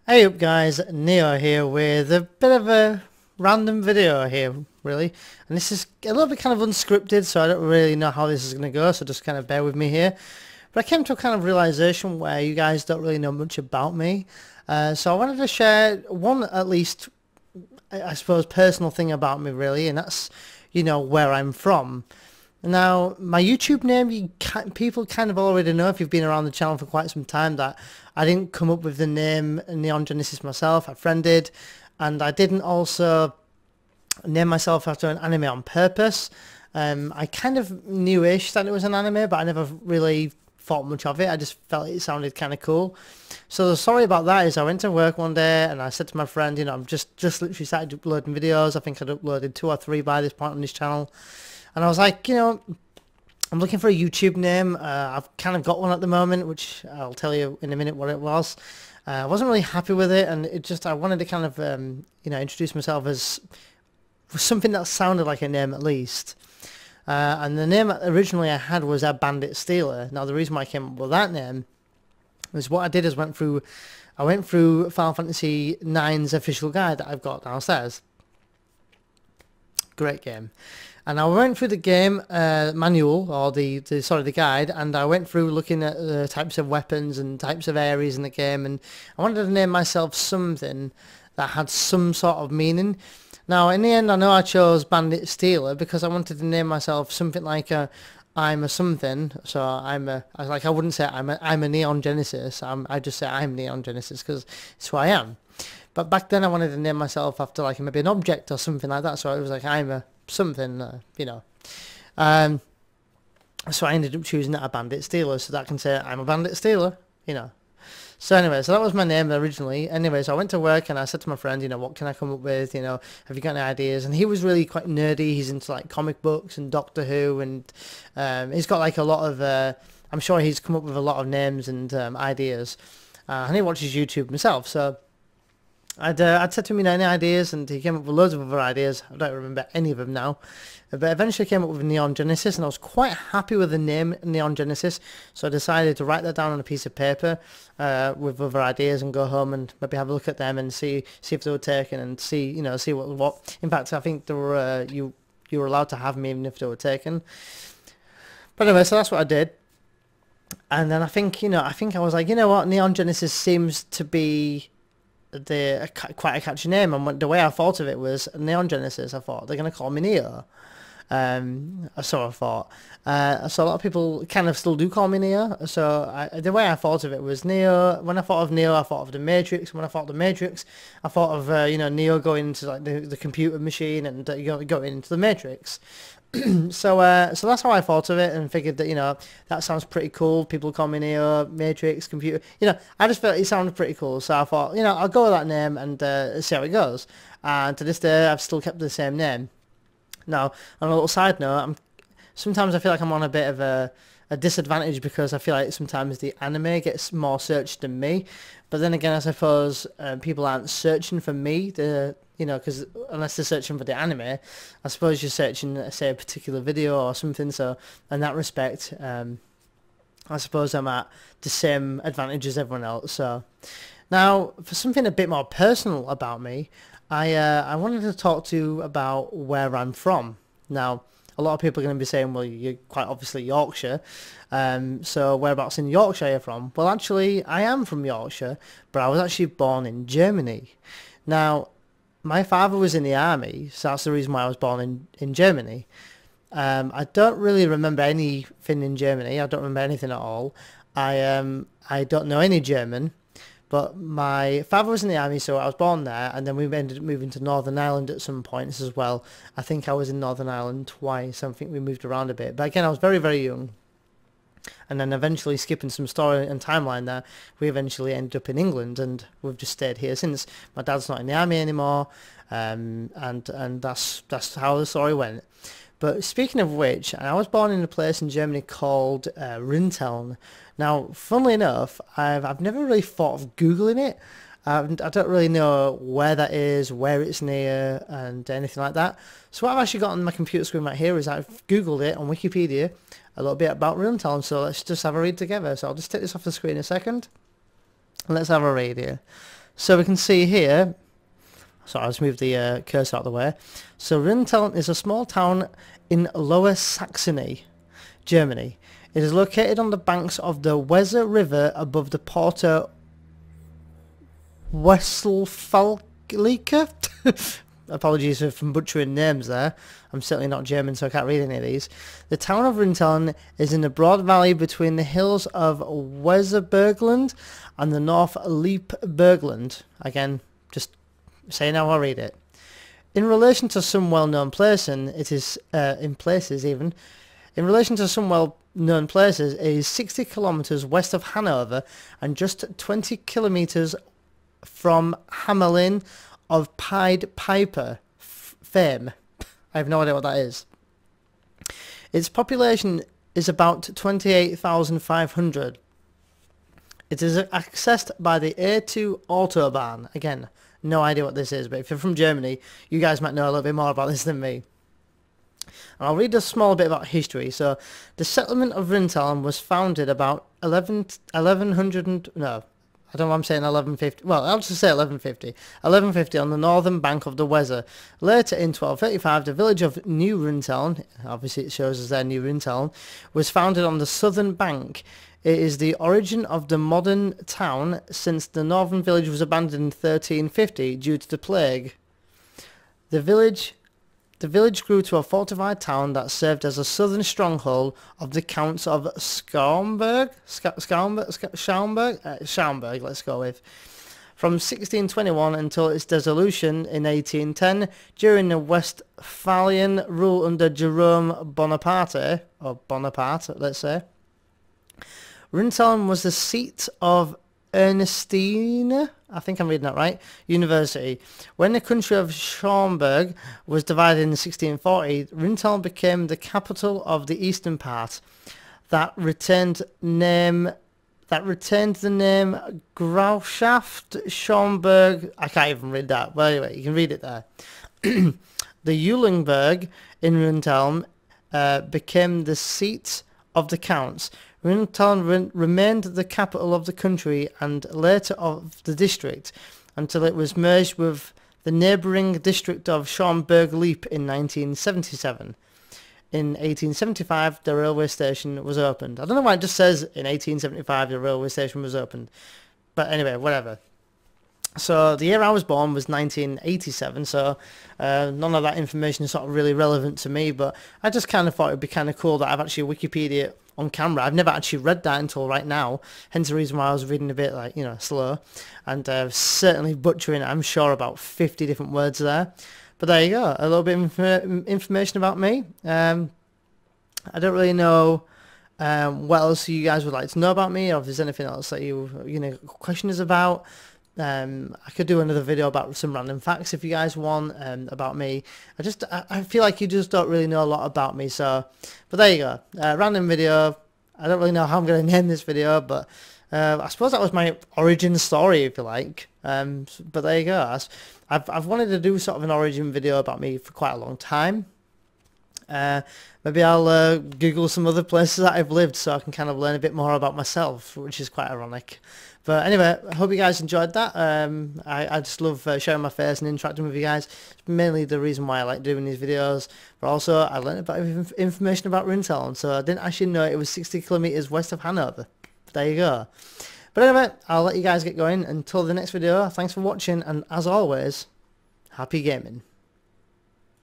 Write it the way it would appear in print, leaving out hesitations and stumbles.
Hey up guys, Neo here with a bit of a random video here really, and this is a little bit kind of unscripted, so I don't really know how this is going to go, so just kind of bear with me here. But I came to a kind of realization where you guys don't really know much about me, so I wanted to share one at least, I suppose, personal thing about me really, and that's, where I'm from. Now, my YouTube name, people kind of already know if you've been around the channel for quite some time that I didn't come up with the name Neon Genesis myself. A friend did, and I didn't also name myself after an anime on purpose. I kind of knew-ish that it was an anime, but I never really thought much of it. I just felt it sounded kind of cool. So the story about that is I went to work one day and I said to my friend, I'm just literally started uploading videos. I think I'd uploaded 2 or 3 by this point on this channel. And I was like, I'm looking for a YouTube name. I've kind of got one at the moment, which I'll tell you in a minute what it was. I wasn't really happy with it, and I wanted to kind of, introduce myself as something that sounded like a name at least. And the name originally I had was a Bandit Stealer. Now the reason why I came up with that name was what I did is I went through Final Fantasy IX's official guide that I've got downstairs. Great game. And I went through the game manual, or the guide, and I went through looking at the types of weapons and types of areas in the game, and I wanted to name myself something that had some sort of meaning. Now, in the end, I know I chose Bandit Stealer because I wanted to name myself something like I'm a something. So I wouldn't say I'm a Neon Genesis. I just say I'm Neon Genesis because it's who I am. But back then, I wanted to name myself after like maybe an object or something like that. So it was like I'm a something, so I ended up choosing that a Bandit Stealer, so that I can say I'm a Bandit Stealer, So anyway, so that was my name originally. Anyway, so I went to work and I said to my friend, what can I come up with, have you got any ideas? And he was really quite nerdy. He's into like comic books and Doctor Who, and he's got like a lot of, I'm sure he's come up with a lot of names and ideas, and he watches YouTube himself, so I'd said to him, any ideas, and he came up with loads of other ideas. I don't remember any of them now, but eventually came up with Neon Genesis, and I was quite happy with the name Neon Genesis, so I decided to write that down on a piece of paper with other ideas and go home and maybe have a look at them and see if they were taken, and see what. In fact, I think they were you were allowed to have them even if they were taken. But anyway, so that's what I did. And then I think I was like, what, Neon Genesis seems to be quite a catchy name, and the way I thought of it was Neon Genesis. I thought they're going to call me Neo. So I thought. So a lot of people kind of still do call me Neo. So the way I thought of it was Neo. When I thought of Neo, I thought of the Matrix. When I thought of the Matrix, I thought of Neo going into like the computer machine and going into the Matrix. So that's how I thought of it, and figured that that sounds pretty cool. People call me Neo, Matrix, computer. I just felt it sounded pretty cool, so I thought I'll go with that name and see how it goes. And to this day, I've still kept the same name. Now, on a little side note, sometimes I feel like I'm on a bit of a disadvantage because I feel like sometimes the anime gets more searched than me. But then again, I suppose people aren't searching for me, because unless they're searching for the anime, I suppose you're searching, say, a particular video or something. So in that respect, I suppose I'm at the same advantage as everyone else. So now, for something a bit more personal about me, I wanted to talk to you about where I'm from. Now, a lot of people are going to be saying, well, you're quite obviously Yorkshire, so whereabouts in Yorkshire are you from? Well, actually, I am from Yorkshire, but I was actually born in Germany. Now, my father was in the army, so that's the reason why I was born in Germany. I don't really remember anything in Germany. I don't remember anything at all. I don't know any German. But my father was in the army, so I was born there, and then we ended up moving to Northern Ireland at some points as well. I think I was in Northern Ireland twice. I think we moved around a bit. But again, I was very, very young. And then eventually, skipping some story and timeline there, we eventually ended up in England, and we've just stayed here since. My dad's not in the army anymore, and that's how the story went. But speaking of which, I was born in a place in Germany called Rinteln. Now, funnily enough, I've never really thought of Googling it. I don't really know where that is, where it's near, and anything like that. So what I've actually got on my computer screen right here is I've Googled it on Wikipedia, a little bit about Rinteln. So let's just have a read together. So I'll just take this off the screen a second, and let's have a read here. So we can see here, so I'll just move the cursor out of the way. So Rinteln is a small town in Lower Saxony, Germany. It is located on the banks of the Weser River above the Porter Westfalica. Apologies for butchering names there. I'm certainly not German, so I can't read any of these. The town of Rinteln is in a broad valley between the hills of Weserbergland and the North Liepbergland. Again, just saying how I read it. In relation to some well-known places, it is in relation to some well-known places, it is 60 kilometers west of Hanover and just 20 kilometers from Hamelin of Pied Piper fame. I have no idea what that is. Its population is about 28,500. It is accessed by the A2 Autobahn. Again, no idea what this is, but if you're from Germany, you guys might know a little bit more about this than me. And I'll read a small bit about history. So, the settlement of Rinteln was founded about 1100 no, I don't know why I'm saying 1150. Well, I'll just say 1150. 1150 on the northern bank of the Weser. Later in 1235, the village of New Rinteln, obviously it shows us there New Rinteln, was founded on the southern bank. It is the origin of the modern town, since the northern village was abandoned in 1350 due to the plague. The village grew to a fortified town that served as a southern stronghold of the Counts of Schaumburg, let's go with, from 1621 until its dissolution in 1810 during the Westphalian rule under Jerome Bonaparte, or Bonaparte, let's say. Rinteln was the seat of Ernestine, I think I'm reading that right, University. When the country of Schaumburg was divided in 1640, Rinteln became the capital of the eastern part. That retained the name Grauschaft Schaumburg. I can't even read that. Well, anyway, you can read it there. The Eulenburg in Rinteln became the seat of the counts. Rinteln remained the capital of the country and later of the district until it was merged with the neighbouring district of Schaumburg-Lippe in 1977. In 1875, the railway station was opened. I don't know why it just says in 1875 the railway station was opened. But anyway, whatever. So the year I was born was 1987, so none of that information is sort of really relevant to me, but I just kind of thought it would be kind of cool that I've actually Wikipedia on camera. I've never actually read that until right now, hence the reason why I was reading a bit slow, and certainly butchering, I'm sure, about 50 different words there. But there you go, a little bit of information about me. I don't really know what else you guys would like to know about me, or if there's anything else that you questions about. I could do another video about some random facts if you guys want about me. I feel like you just don't really know a lot about me, so, but there you go, random video. I don't really know how I'm going to name this video, but I suppose that was my origin story, if you like. But there you go. I've wanted to do sort of an origin video about me for quite a long time. Maybe I'll Google some other places that I've lived so I can kind of learn a bit more about myself, which is quite ironic. But anyway, I hope you guys enjoyed that. I just love showing my face and interacting with you guys. It's mainly the reason why I like doing these videos. But also, I learned about information about Rinteln, so I didn't actually know it was 60 kilometers west of Hanover. There you go. But anyway, I'll let you guys get going. Until the next video, thanks for watching, and as always, happy gaming.